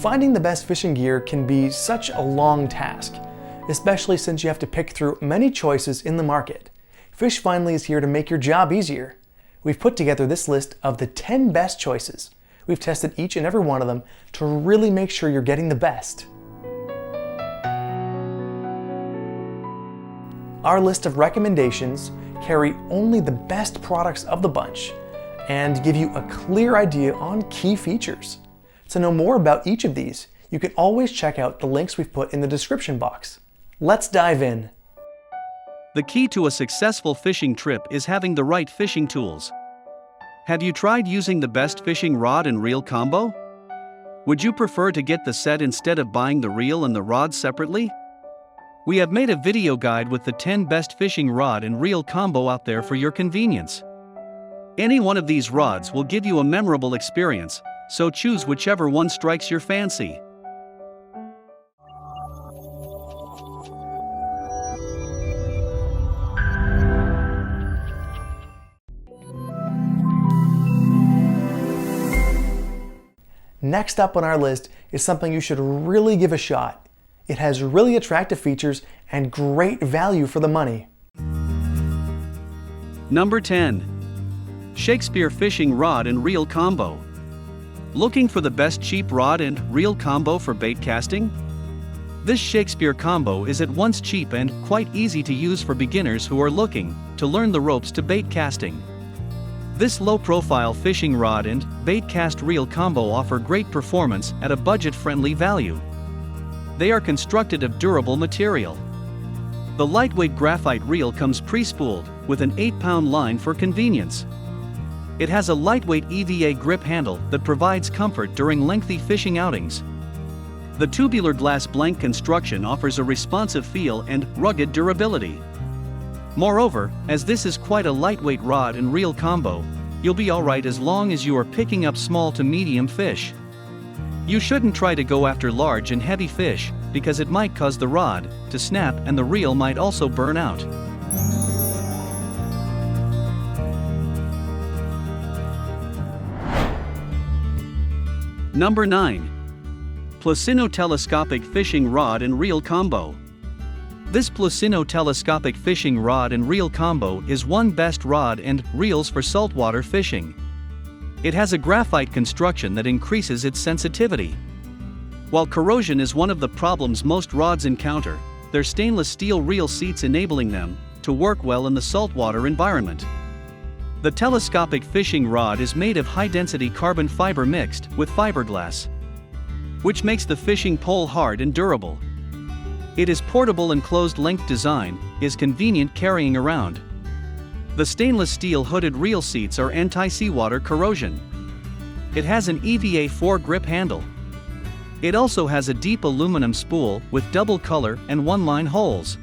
Finding the best fishing gear can be such a long task, especially since you have to pick through many choices in the market. Fish Finally is here to make your job easier. We've put together this list of the 10 best choices. We've tested each and every one of them to really make sure you're getting the best. Our list of recommendations carry only the best products of the bunch and give you a clear idea on key features. To know more about each of these, you can always check out the links we've put in the description box. Let's dive in. The key to a successful fishing trip is having the right fishing tools. Have you tried using the best fishing rod and reel combo? Would you prefer to get the set instead of buying the reel and the rod separately? We have made a video guide with the 10 best fishing rod and reel combo out there for your convenience. Any one of these rods will give you a memorable experience, so choose whichever one strikes your fancy. Next up on our list is something you should really give a shot. It has really attractive features and great value for the money. Number 10. Shakespeare Fishing Rod and Reel Combo. Looking for the best cheap rod and reel combo for bait casting? This Shakespeare combo is at once cheap and quite easy to use for beginners who are looking to learn the ropes to bait casting. This low-profile fishing rod and bait cast reel combo offer great performance at a budget-friendly value. They are constructed of durable material. The lightweight graphite reel comes pre-spooled with an 8-pound line for convenience. It has a lightweight EVA grip handle that provides comfort during lengthy fishing outings. The tubular glass blank construction offers a responsive feel and rugged durability. Moreover, as this is quite a lightweight rod and reel combo, you'll be alright as long as you are picking up small to medium fish. You shouldn't try to go after large and heavy fish, because it might cause the rod to snap and the reel might also burn out. Number 9. PLUSINNO Telescopic Fishing Rod and Reel Combo. This PLUSINNO Telescopic Fishing Rod and Reel Combo is one best rod and reels for saltwater fishing. It has a graphite construction that increases its sensitivity. While corrosion is one of the problems most rods encounter, they're stainless steel reel seats enabling them to work well in the saltwater environment. The telescopic fishing rod is made of high-density carbon fiber mixed with fiberglass, which makes the fishing pole hard and durable. It is portable and closed-length design, is convenient carrying around. The stainless steel hooded reel seats are anti-seawater corrosion. It has an EVA 4 grip handle. It also has a deep aluminum spool with double color and one-line holes.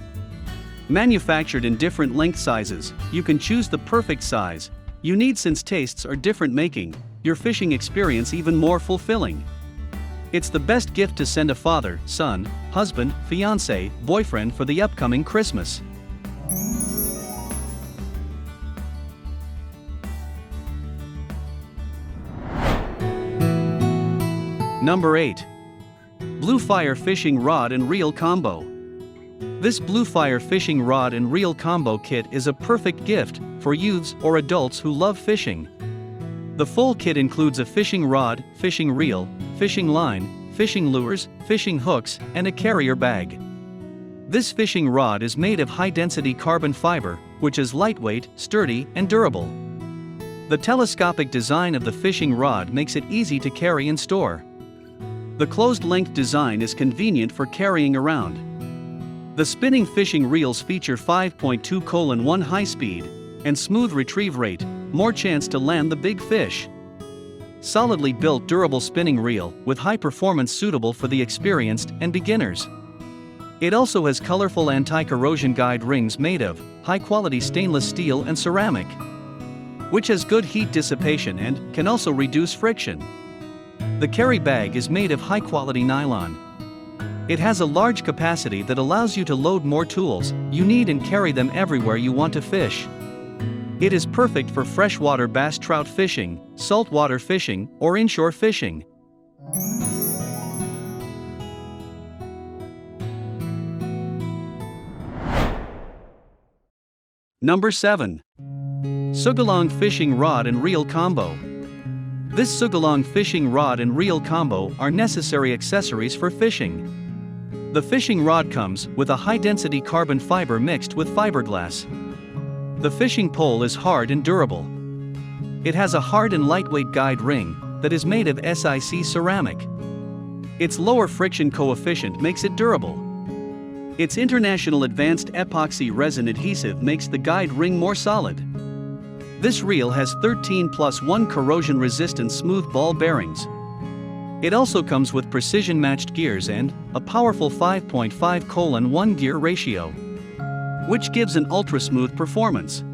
Manufactured in different length sizes, you can choose the perfect size you need since tastes are different, making your fishing experience even more fulfilling. It's the best gift to send a father, son, husband, fiancé, boyfriend for the upcoming Christmas. Number 8. BlueFire Fishing Rod and Reel Combo. This BlueFire Fishing Rod and Reel Combo kit is a perfect gift for youths or adults who love fishing. The full kit includes a fishing rod, fishing reel, fishing line, fishing lures, fishing hooks, and a carrier bag. This fishing rod is made of high-density carbon fiber, which is lightweight, sturdy, and durable. The telescopic design of the fishing rod makes it easy to carry and store. The closed-length design is convenient for carrying around. The spinning fishing reels feature 5.2:1 high speed and smooth retrieve rate, more chance to land the big fish. Solidly built durable spinning reel with high performance suitable for the experienced and beginners. It also has colorful anti-corrosion guide rings made of high-quality stainless steel and ceramic, which has good heat dissipation and can also reduce friction. The carry bag is made of high-quality nylon. It has a large capacity that allows you to load more tools you need and carry them everywhere you want to fish. It is perfect for freshwater bass trout fishing, saltwater fishing, or inshore fishing. Number 7. Sougayilang Fishing Rod and Reel Combo. This Sougayilang fishing rod and reel combo are necessary accessories for fishing. The fishing rod comes with a high-density carbon fiber mixed with fiberglass. The fishing pole is hard and durable. It has a hard and lightweight guide ring that is made of SiC ceramic. Its lower friction coefficient makes it durable. Its International Advanced Epoxy Resin Adhesive makes the guide ring more solid. This reel has 13+1 corrosion-resistant smooth ball bearings. It also comes with precision-matched gears and a powerful 5.5:1 gear ratio, which gives an ultra-smooth performance.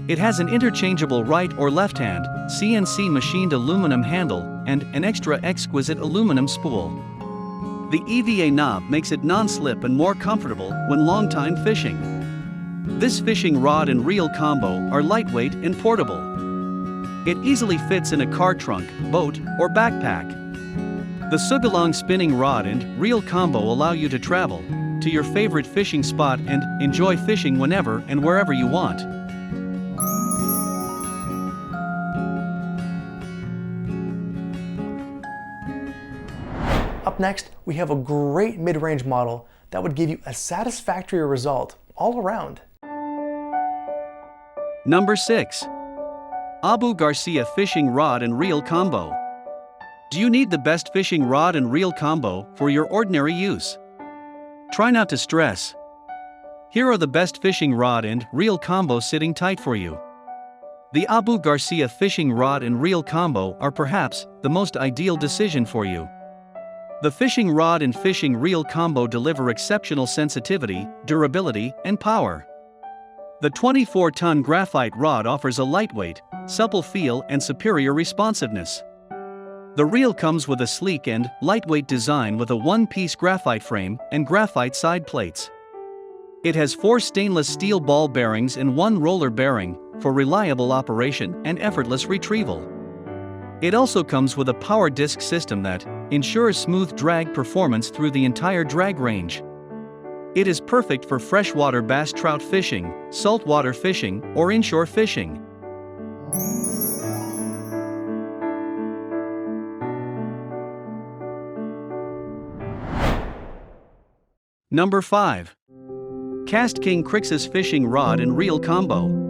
It has an interchangeable right or left-hand, CNC machined aluminum handle, and an extra exquisite aluminum spool. The EVA knob makes it non-slip and more comfortable when long-time fishing. This fishing rod and reel combo are lightweight and portable. It easily fits in a car trunk, boat, or backpack. The Sougayilang spinning rod and reel combo allow you to travel to your favorite fishing spot and enjoy fishing whenever and wherever you want. Up next, we have a great mid-range model that would give you a satisfactory result all around. Number 6. Abu Garcia Fishing Rod and Reel Combo. Do you need the best fishing rod and reel combo for your ordinary use? Try not to stress. Here are the best fishing rod and reel combo sitting tight for you. The Abu Garcia Fishing Rod and Reel Combo are perhaps the most ideal decision for you. The fishing rod and fishing reel combo deliver exceptional sensitivity, durability, and power. The 24-ton graphite rod offers a lightweight, supple feel and superior responsiveness. The reel comes with a sleek and lightweight design with a one-piece graphite frame and graphite side plates. It has 4 stainless steel ball bearings and 1 roller bearing for reliable operation and effortless retrieval. It also comes with a power disc system that ensures smooth drag performance through the entire drag range. It is perfect for freshwater bass trout fishing, saltwater fishing, or inshore fishing. Number 5. KastKing Crixus Fishing Rod and Reel Combo.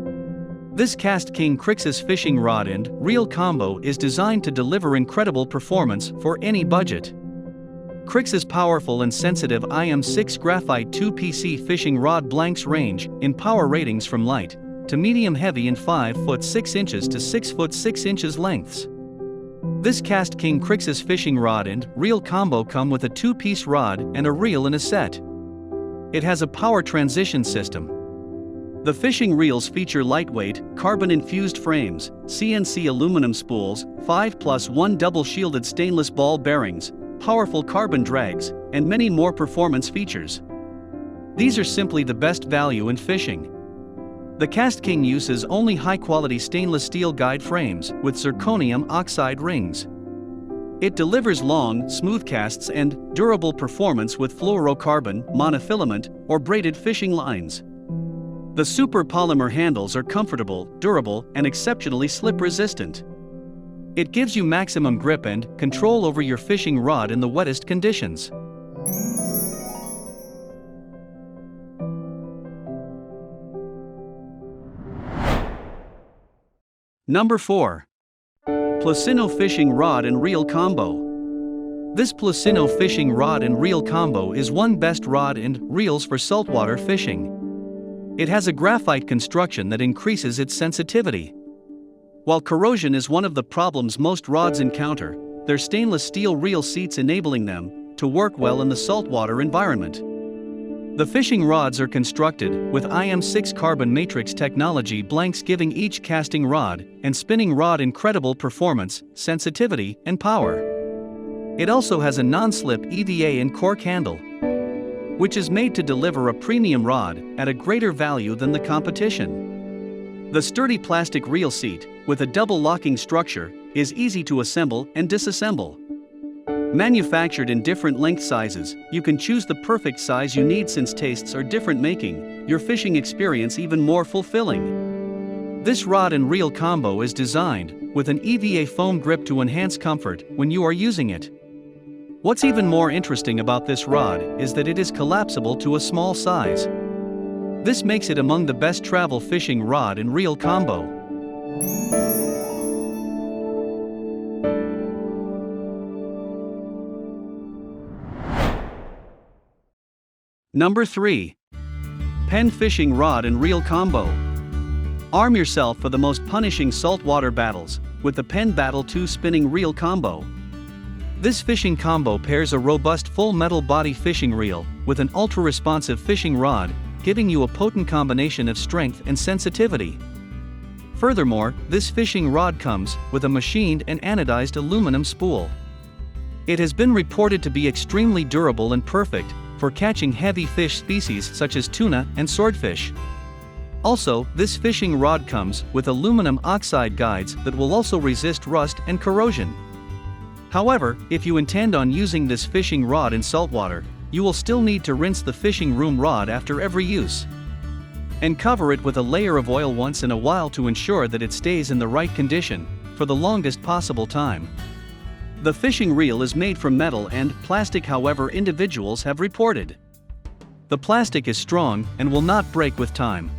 This KastKing Crixus fishing rod and reel combo is designed to deliver incredible performance for any budget. Crixus powerful and sensitive IM6 graphite 2PC fishing rod blanks range in power ratings from light to medium heavy in 5 foot 6 inches to 6 foot 6 inches lengths. This KastKing Crixus fishing rod and reel combo come with a 2-piece rod and a reel in a set. It has a power transition system. The fishing reels feature lightweight, carbon-infused frames, CNC aluminum spools, 5+1 double-shielded stainless ball bearings, powerful carbon drags, and many more performance features. These are simply the best value in fishing. The KastKing uses only high-quality stainless steel guide frames with zirconium oxide rings. It delivers long, smooth casts and durable performance with fluorocarbon, monofilament, or braided fishing lines. The super polymer handles are comfortable, durable, and exceptionally slip-resistant. It gives you maximum grip and control over your fishing rod in the wettest conditions. Number 4. PLUSINNO Fishing Rod and Reel Combo. This PLUSINNO fishing rod and reel combo is one best rod and reels for saltwater fishing. It has a graphite construction that increases its sensitivity. While corrosion is one of the problems most rods encounter, they're stainless steel reel seats enabling them to work well in the saltwater environment. The fishing rods are constructed with IM6 carbon matrix technology blanks, giving each casting rod and spinning rod incredible performance, sensitivity, and power. It also has a non-slip EVA and cork handle, which is made to deliver a premium rod at a greater value than the competition. The sturdy plastic reel seat, with a double locking structure, is easy to assemble and disassemble, Manufactured in different length sizes, you can choose the perfect size you need since tastes are different, making your fishing experience even more fulfilling. This rod and reel combo is designed with an EVA foam grip to enhance comfort when you are using it. What's even more interesting about this rod is that it is collapsible to a small size. This makes it among the best travel fishing rod and reel combo. Number 3. PENN Fishing Rod and Reel Combo. Arm yourself for the most punishing saltwater battles with the PENN Battle 2 Spinning Reel Combo. This fishing combo pairs a robust full metal body fishing reel with an ultra-responsive fishing rod, giving you a potent combination of strength and sensitivity. Furthermore, this fishing rod comes with a machined and anodized aluminum spool. It has been reported to be extremely durable and perfect for catching heavy fish species such as tuna and swordfish. Also, this fishing rod comes with aluminum oxide guides that will also resist rust and corrosion. However, if you intend on using this fishing rod in saltwater, you will still need to rinse the fishing room rod after every use. And cover it with a layer of oil once in a while to ensure that it stays in the right condition for the longest possible time. The fishing reel is made from metal and plastic, however, individuals have reported. The plastic is strong and will not break with time.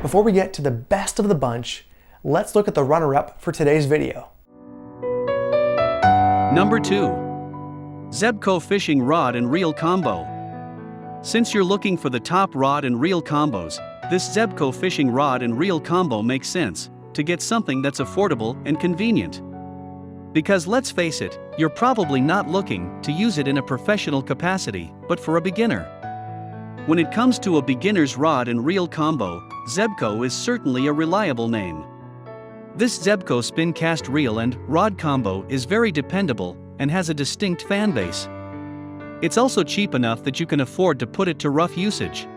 Before we get to the best of the bunch, let's look at the runner-up for today's video. Number 2. Zebco Fishing Rod and Reel Combo. Since you're looking for the top rod and reel combos, this Zebco Fishing Rod and Reel Combo makes sense to get something that's affordable and convenient. Because let's face it, you're probably not looking to use it in a professional capacity, but for a beginner. When it comes to a beginner's rod and reel combo, Zebco is certainly a reliable name. This Zebco spin cast reel and rod combo is very dependable and has a distinct fan base. It's also cheap enough that you can afford to put it to rough usage.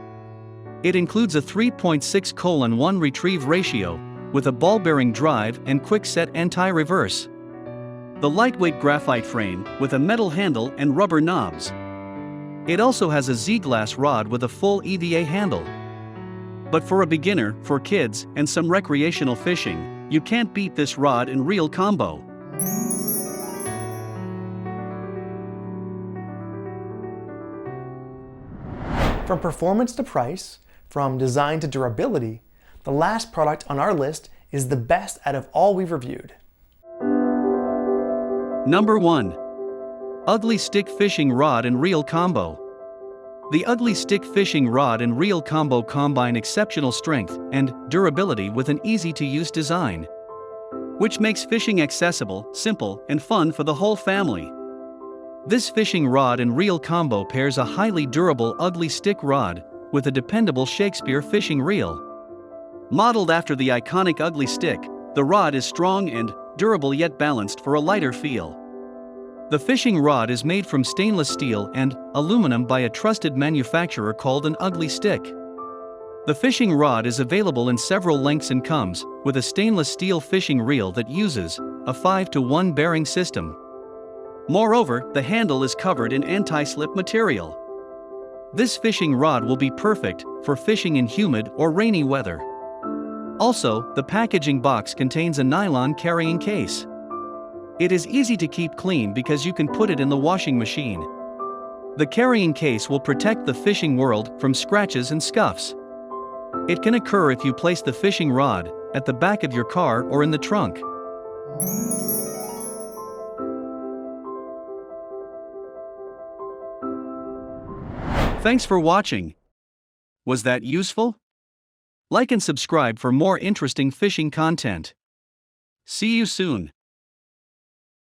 It includes a 3.6:1 retrieve ratio with a ball bearing drive and quick set anti-reverse. The lightweight graphite frame with a metal handle and rubber knobs. It also has a Z-glass rod with a full EVA handle. But for a beginner, for kids, and some recreational fishing, you can't beat this rod and reel combo. From performance to price, from design to durability, the last product on our list is the best out of all we've reviewed. Number 1. Ugly Stik Fishing Rod and Reel Combo. The Ugly Stik Fishing Rod and Reel Combo combine exceptional strength and durability with an easy-to-use design, which makes fishing accessible, simple, and fun for the whole family. This fishing rod and reel combo pairs a highly durable Ugly Stik rod with a dependable Shakespeare fishing reel. Modeled after the iconic Ugly Stik, the rod is strong and durable yet balanced for a lighter feel. The fishing rod is made from stainless steel and aluminum by a trusted manufacturer called an Ugly Stik. The fishing rod is available in several lengths and comes with a stainless steel fishing reel that uses a 5-to-1 bearing system. Moreover, the handle is covered in anti-slip material. This fishing rod will be perfect for fishing in humid or rainy weather. Also, the packaging box contains a nylon carrying case. It is easy to keep clean because you can put it in the washing machine. The carrying case will protect the fishing world from scratches and scuffs. It can occur if you place the fishing rod at the back of your car or in the trunk. Thanks for watching. Was that useful? Like and subscribe for more interesting fishing content. See you soon.